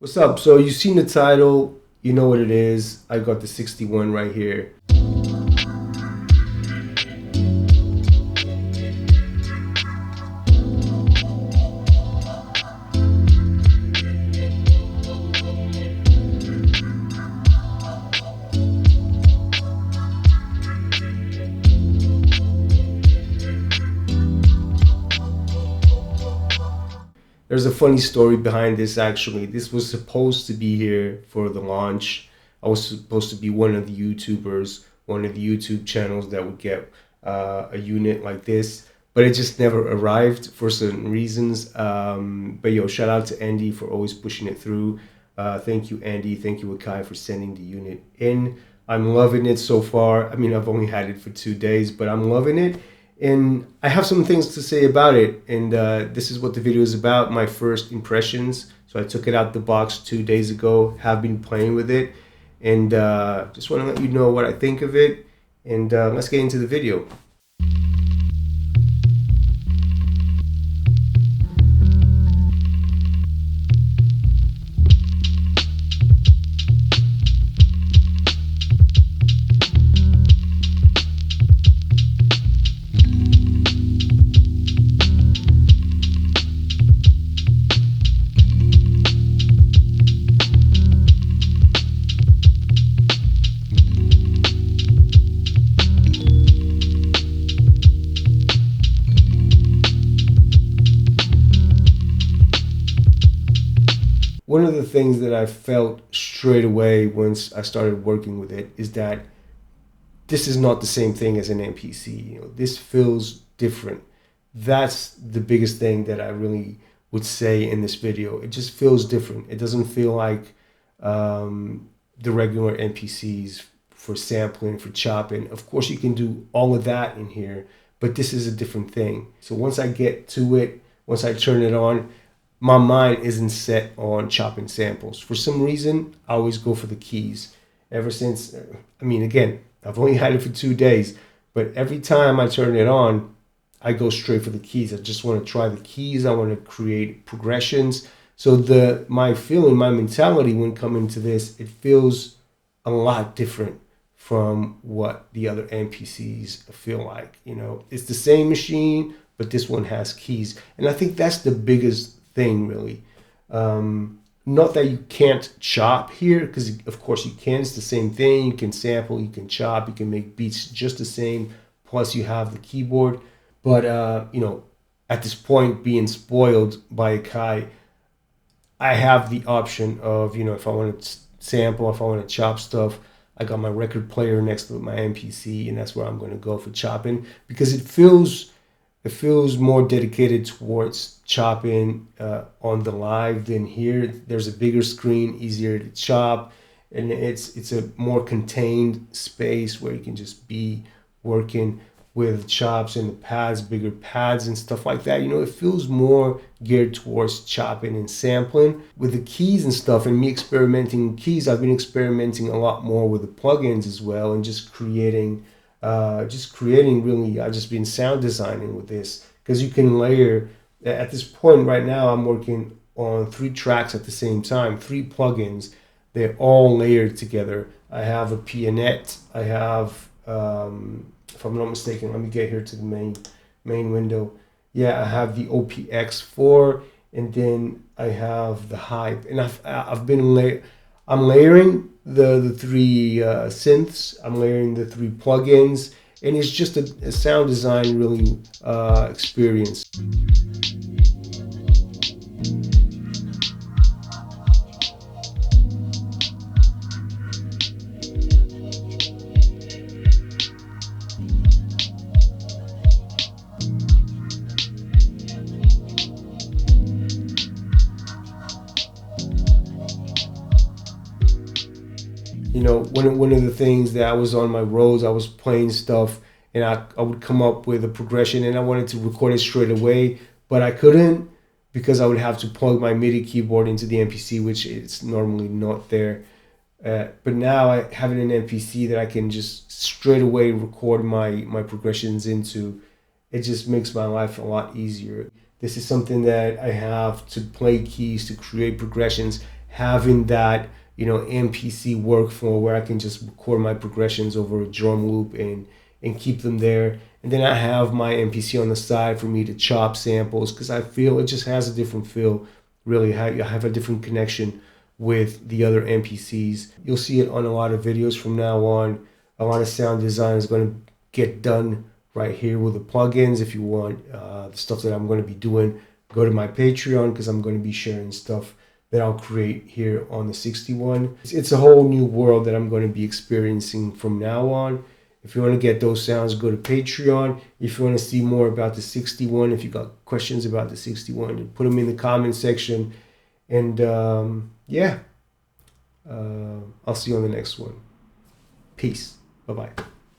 What's up? So you've seen the title, you know what it is. I got the 61 right here. There's a funny story behind this actually. This was supposed to be here for the launch. I was supposed to be one of the YouTubers, one of the YouTube channels that would get a unit like this, but it just never arrived for certain reasons. But yo, shout out to Andy for always pushing it through. Thank you, Andy. Thank you, Akai, for sending the unit in. I'm loving it so far. I mean, I've only had it for 2 days, but I'm loving it. And I have some things to say about it, and this is what the video is about, my first impressions. So I took it out the box 2 days ago, have been playing with it, and just want to let you know what I think of it, and let's get into the video. One of the things that I felt straight away once I started working with it is that this is not the same thing as an MPC. You know, this feels different. That's the biggest thing that I really would say in this video. It just feels different. It doesn't feel like the regular MPCs for sampling, for chopping. Of course, you can do all of that in here, but this is a different thing. So once I get to it, once I turn it on, my mind isn't set on chopping samples. For some reason, I always go for the keys. Ever since, I mean, again, I've only had it for 2 days, but every time I turn it on, I go straight for the keys. I just want to try the keys. I want to create progressions. So my feeling, my mentality when coming to this, it feels a lot different from what the other MPCs feel like. You know, it's the same machine, but this one has keys. And I think that's the biggest thing, really. Not that you can't chop here, because of course you can. It's the same thing. You can sample, you can chop, you can make beats just the same. Plus you have the keyboard. But you know, at this point, being spoiled by Akai, I have the option of, you know, if I want to sample, if I want to chop stuff, I got my record player next to my MPC, and that's where I'm going to go for chopping, because it feels more dedicated towards chopping on the live than here. There's a bigger screen, easier to chop, and it's a more contained space where you can just be working with chops and the pads, bigger pads and stuff like that. You know, it feels more geared towards chopping and sampling. With the keys and stuff, and me experimenting with keys, I've been experimenting a lot more with the plugins as well, and just creating really. I've just been sound designing with this, because you can layer. At this point right now, I'm working on 3 tracks at the same time, 3 plugins. They're all layered together. I have a pianette. I have, if I'm not mistaken, let me get here to the main window. Yeah, I have the OPX4, and then I have the Hype. And I'm layering the 3 synths. I'm layering the 3 plugins, and it's just a sound design really experience. You know, one of the things that I was on my roads, I was playing stuff, and I would come up with a progression, and I wanted to record it straight away, but I couldn't, because I would have to plug my MIDI keyboard into the MPC, which is normally not there. But now having an MPC that I can just straight away record my progressions into, it just makes my life a lot easier. This is something that I have to play keys, to create progressions, having that, you know, MPC workflow where I can just record my progressions over a drum loop and keep them there. And then I have my MPC on the side for me to chop samples, because I feel it just has a different feel. Really, I have a different connection with the other MPCs. You'll see it on a lot of videos from now on. A lot of sound design is going to get done right here with the plugins. If you want the stuff that I'm going to be doing, go to my Patreon, because I'm going to be sharing stuff that I'll create here on the 61. It's a whole new world that I'm going to be experiencing from now on. If you want to get those sounds, go to Patreon. If you want to see more about the 61, if you got questions about the 61, put them in the comment section. And yeah, I'll see you on the next one. Peace. Bye-bye.